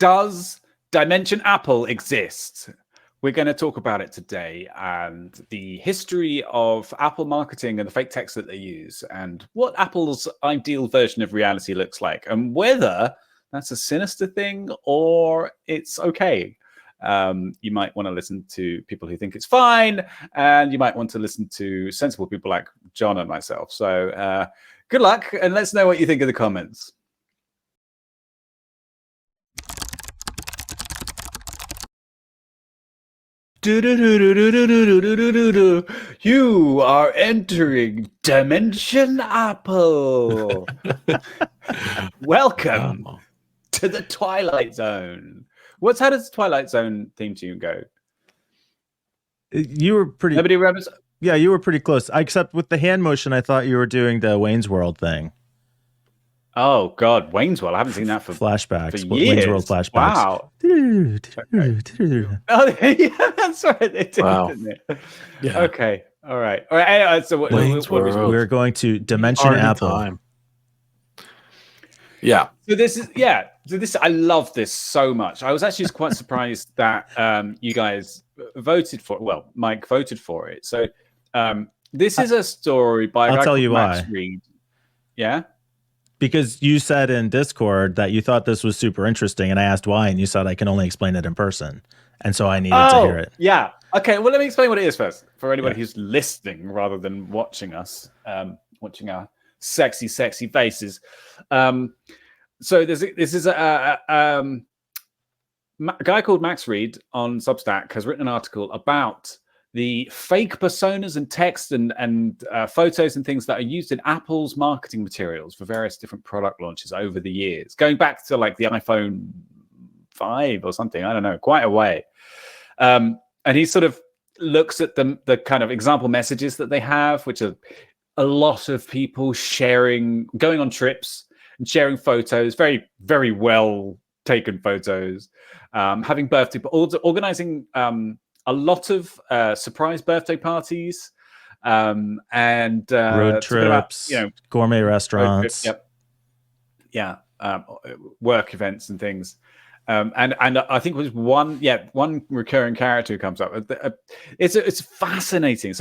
Does Dimension Apple exist? We're going to talk about it today and the history of Apple marketing and the fake text that they use and what Apple's ideal version of reality looks like and whether that's a sinister thing or it's okay. You might want to listen to people who think it's fine, and you might want to listen to sensible people like John and myself. So good luck, and let's know what you think in the comments. You are entering Dimension Apple. Welcome to the Twilight Zone. How does the Twilight Zone theme tune go? You were pretty. Nobody remembers. Yeah, you were pretty close. Except with the hand motion, I thought you were doing the Wayne's World thing. Oh God, Wayne's World! I haven't seen that for flashbacks. For years. Wayne's World flashbacks. Wow. Oh, yeah, that's right. They did, didn't it? Yeah. Okay. All right. Anyway, so we're going to Dimension Apple. Time. Yeah. So this I love this so much. I was actually quite surprised that you guys voted for it. Well, Mike voted for it. So this is a story by I'll tell you Max why. Reed. Yeah. Because you said in Discord that you thought this was super interesting, and I asked why, and you said I can only explain it in person, and so I needed to hear it. Yeah. Okay. Well, let me explain what it is first for anybody who's listening rather than watching us, watching our sexy faces. So this is a guy called Max Reed on Substack has written an article about the fake personas and text and photos and things that are used in Apple's marketing materials for various different product launches over the years, going back to like the iPhone 5 or something. I don't know, quite a way. And he sort of looks at the kind of example messages that they have, which are a lot of people going on trips and sharing photos, very, very well taken photos, having birthday, organizing a lot of surprise birthday parties and road trips, about, gourmet restaurants, work events and things. And I think it was one recurring character who comes up. It's fascinating.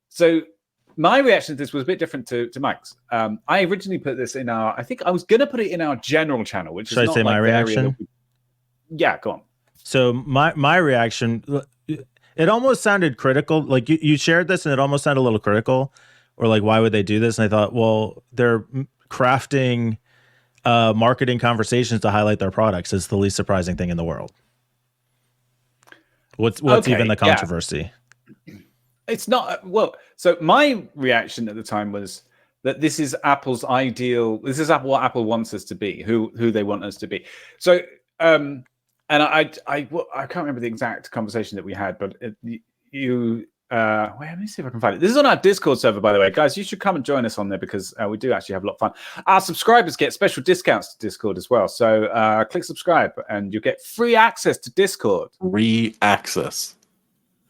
So my reaction to this was a bit different to Mike's. I originally put this in I think I was going to put it in our general channel, which Should is I not say like my reaction? Yeah, go on. So my reaction, it almost sounded critical. Like you shared this and it almost sounded a little critical, or like, why would they do this? And I thought, well, they're crafting marketing conversations to highlight their products. It's the least surprising thing in the world. What's even the controversy? Yeah. It's not so my reaction at the time was that this is Apple's ideal. This is what Apple wants us to be, who they want us to be. So and I can't remember the exact conversation that we had, but wait, let me see if I can find it. This is on our Discord server, by the way, guys. You should come and join us on there because we do actually have a lot of fun. Our subscribers get special discounts to Discord as well. So click subscribe and you'll get free access to Discord. Free access.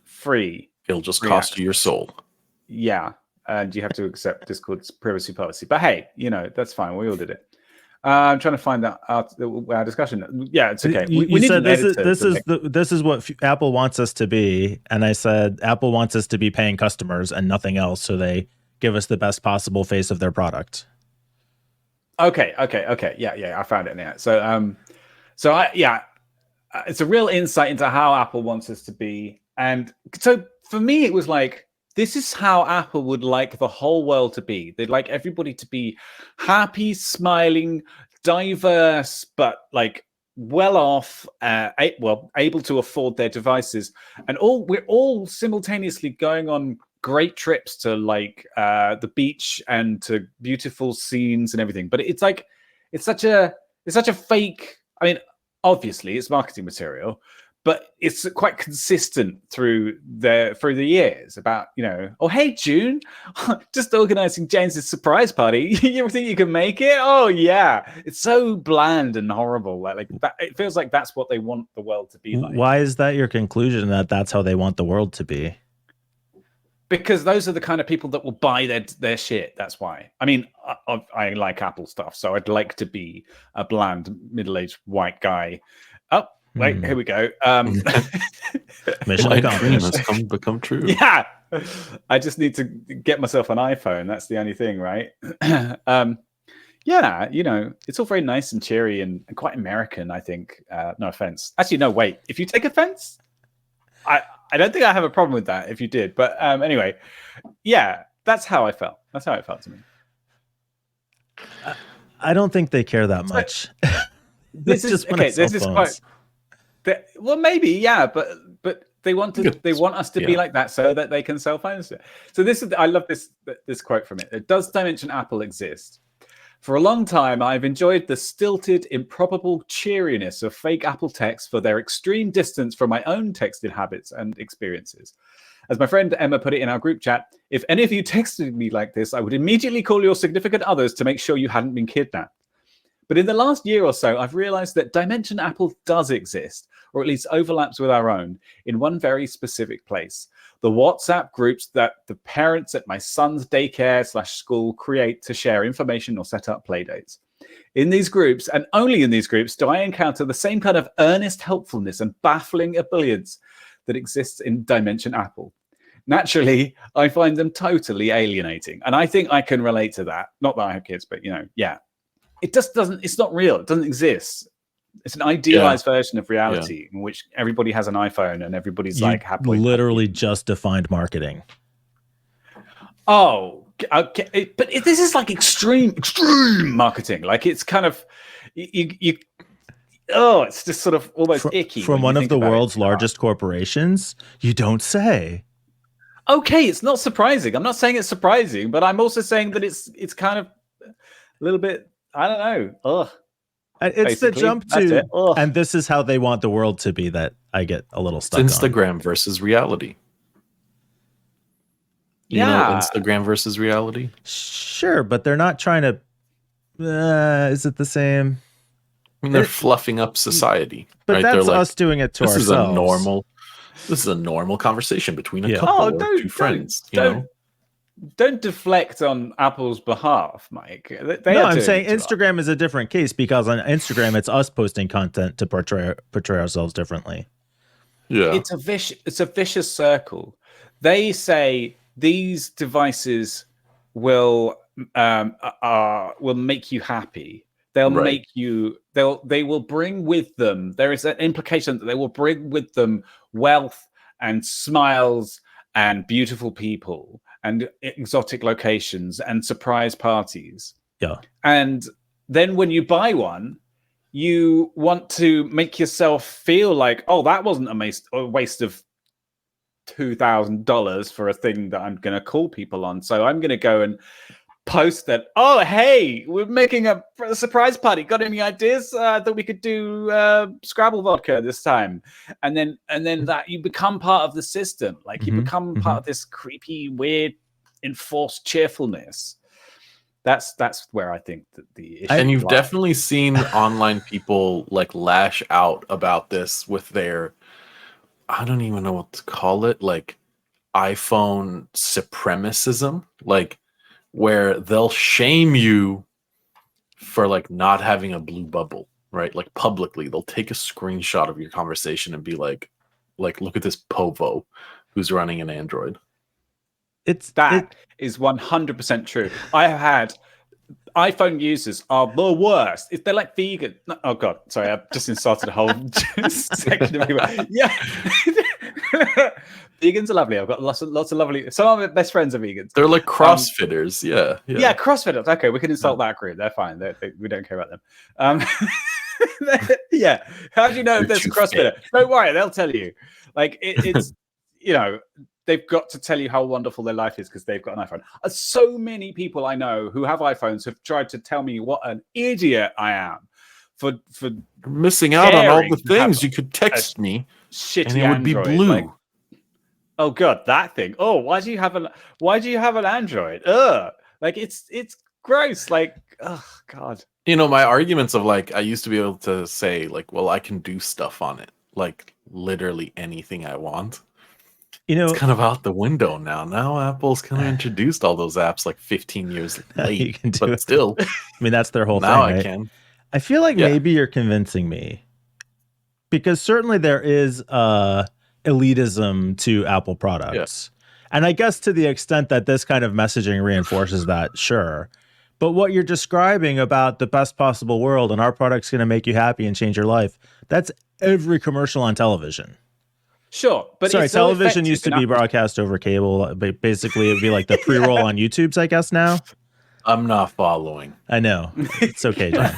Free. It'll just cost you your soul. Yeah, and you have to accept Discord's privacy policy. But hey, that's fine. We all did it. I'm trying to find our discussion. Yeah, it's okay. You said this is what Apple wants us to be, and I said Apple wants us to be paying customers and nothing else, so they give us the best possible face of their product. Okay. Yeah, I found it now. So it's a real insight into how Apple wants us to be, and so for me, it was like, this is how Apple would like the whole world to be. They'd like everybody to be happy, smiling, diverse, but like well off, able to afford their devices, and we're all simultaneously going on great trips to like the beach and to beautiful scenes and everything. But it's such a fake. I mean, obviously, it's marketing material. But it's quite consistent through the years about, oh, hey, June, just organizing James's surprise party. You think you can make it? Oh, yeah. It's so bland and horrible. Like that, it feels like that's what they want the world to be like. Why is that your conclusion, that that's how they want the world to be? Because those are the kind of people that will buy their shit. That's why. I mean, I like Apple stuff, so I'd like to be a bland, middle-aged white guy Oh, wait, here we go. Mission My dream accomplished. has become true. Yeah, I just need to get myself an iPhone. That's the only thing, right? Yeah, it's all very nice and cheery and quite American, I think. No offense. Actually, no, wait. If you take offense, I don't think I have a problem with that if you did. But anyway, yeah, that's how I felt. That's how it felt to me. I don't think they care that much. This is okay. This is quite. Well, maybe, yeah, but they want us to be like that so that they can sell phones. So I love this quote from it. Does Dimension Apple exist? For a long time, I've enjoyed the stilted, improbable cheeriness of fake Apple texts for their extreme distance from my own texting habits and experiences. As my friend Emma put it in our group chat, if any of you texted me like this, I would immediately call your significant others to make sure you hadn't been kidnapped. But in the last year or so, I've realized that Dimension Apple does exist, or at least overlaps with our own, in one very specific place. The WhatsApp groups that the parents at my son's daycare/school create to share information or set up playdates. In these groups, and only in these groups, do I encounter the same kind of earnest helpfulness and baffling ebullience that exists in Dimension Apple. Naturally, I find them totally alienating. And I think I can relate to that. Not that I have kids, but, yeah. It just doesn't, it's not real. It doesn't exist. It's an idealized version of reality in which everybody has an iPhone and everybody's like happily. Literally just defined marketing. Oh, okay. But this is like extreme marketing. Like it's kind of, it's just sort of almost icky. From one of the world's largest corporations? You don't say. Okay, it's not surprising. I'm not saying it's surprising, but I'm also saying that it's kind of a little bit, I don't know. Ugh. It's the jump to, and this is how they want the world to be that I get a little stuck Instagram versus reality. You know Instagram versus reality? Sure, but they're not trying to, is it the same? I mean, they're fluffing up society. But right? that's they're us doing it to ourselves. This is a normal conversation between a couple or two friends. Don't deflect on Apple's behalf, Mike. I'm saying Instagram is a different case because on Instagram, it's us posting content to portray ourselves differently. Yeah, it's a vicious circle. They say these devices will make you happy. They'll make you. They will bring with them. There is an implication that they will bring with them wealth and smiles and beautiful people and exotic locations and surprise parties. Yeah. And then when you buy one, you want to make yourself feel like, oh, that wasn't a waste of $2,000 for a thing that I'm going to call people on. So I'm going to go and post that, oh, hey, we're making a surprise party. Got any ideas? That we could do Scrabble vodka this time. And then that you become part of the system. Like you become part of this creepy, weird, enforced cheerfulness. That's where I think that the issue. And you've definitely seen online people like lash out about this with their, I don't even know what to call it, like iPhone supremacism, like where they'll shame you for like not having a blue bubble, right? Like publicly, they'll take a screenshot of your conversation and be like look at this Povo who's running an Android. Is 100% true. I have had iPhone users are the worst. If they're like vegan. No, oh God, sorry, I've just insulted a whole section of people. Yeah. Vegans are lovely. I've got lots of lovely. Some of my best friends are vegans. They're like CrossFitters. Yeah, CrossFitters. Okay, we can insult that group. They're fine. We don't care about them. Yeah. How do you know if there's a CrossFitter? Don't worry, they'll tell you. Like it's they've got to tell you how wonderful their life is because they've got an iPhone. So many people I know who have iPhones have tried to tell me what an idiot I am for missing out on all the things. You could text me, shitty and it Android, would be blue. Like, oh God, that thing. Oh, why do you have an Android? Ugh, like it's gross. Like, oh God. My arguments of like I used to be able to say like, well, I can do stuff on it, like literally anything I want. It's kind of out the window now. Now Apple's kind of introduced all those apps like 15 years late, but still. I mean, that's their whole thing. Now right? I can. I feel like maybe you're convincing me. because certainly there is elitism to Apple products. And I guess to the extent that this kind of messaging reinforces that, sure. But what you're describing about the best possible world and our product's going to make you happy and change your life, that's every commercial on television. Sure, but sorry, it's so television used to be broadcast over cable. But basically, it'd be like the pre-roll on YouTube's, I guess now. I'm not following. I know. It's okay, John.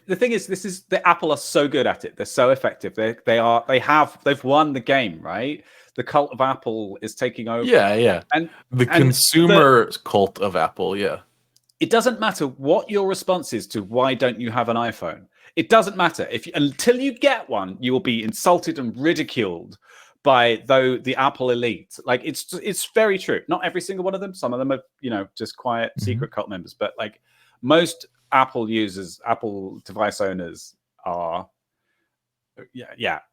The thing is, the Apple are so good at it. They're so effective. They've won the game, right? The cult of Apple is taking over. Yeah. And consumer cult of Apple, yeah. It doesn't matter what your response is to why don't you have an iPhone. It doesn't matter until you get one, you will be insulted and ridiculed by the Apple elite. Like it's very true. Not every single one of them. Some of them are just quiet secret cult members. But like most Apple users, Apple device owners are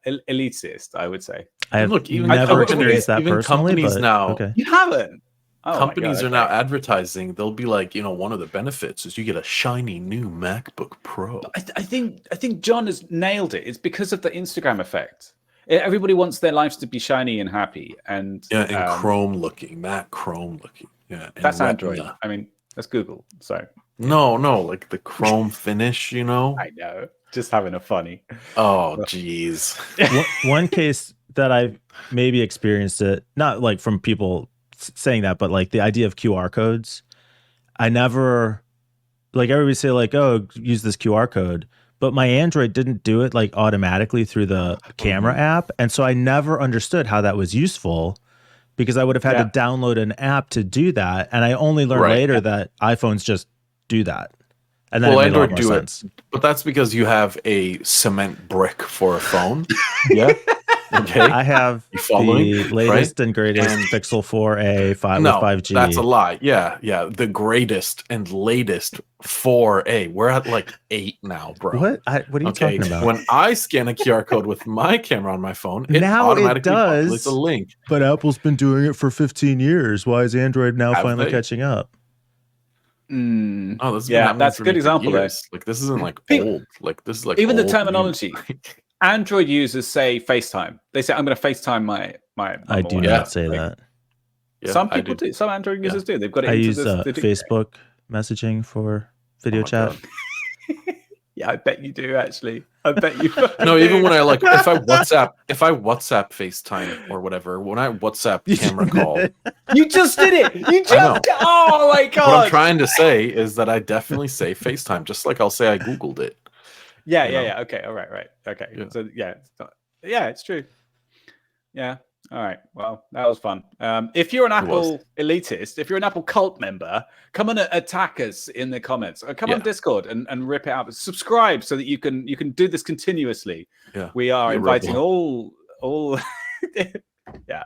elitist. I would say. I have even never experienced that even personally. Companies but, now, okay. You haven't. Oh companies are now advertising. They'll be like, one of the benefits is you get a shiny new MacBook Pro. I think John has nailed it. It's because of the Instagram effect. Everybody wants their lives to be shiny and happy, and chrome looking, matte chrome looking. Yeah, that's Android. I mean, that's Google. So no, like the chrome finish. I know. Just having a funny. Oh, geez. One case that I've maybe experienced it, not like from people saying that, but like the idea of QR codes. I never, like everybody say like, oh, use this QR code, but my Android didn't do it like automatically through the camera app. And so I never understood how that was useful because I would have had to download an app to do that. And I only learned later that iPhones just do that. And then Android do it, but that's because you have a cement brick for a phone. Yeah. Okay. I have the latest and greatest Pixel 4a with 5G. That's a lie. Yeah. The greatest and latest 4a. We're at like 8 now, bro. What are you talking about? When I scan a QR code with my camera on my phone, it now automatically populates a link. But Apple's been doing it for 15 years. Why is Android now finally catching up? Oh, that's a good example. There. Like this isn't like old. Like this is like even old the terminology. Android users say FaceTime. They say I'm going to FaceTime my. I do not say that. Yeah, some people do. Some Android users do. They've got it. I use Facebook messaging for video chat. Yeah, I bet you do. Actually, I bet you. No, even when I if I WhatsApp FaceTime or whatever, when I WhatsApp camera call, you just did it. You just. Oh my god! What I'm trying to say is that I definitely say FaceTime, just like I'll say I Googled it. Yeah. Okay. All right. Okay. Yeah. So it's true. Yeah. All right. Well, that was fun. If you're an Apple elitist, if you're an Apple cult member, come and attack us in the comments. Or come on Discord and rip it out. Subscribe so that you can do this continuously. Yeah. We are inviting all. Yeah.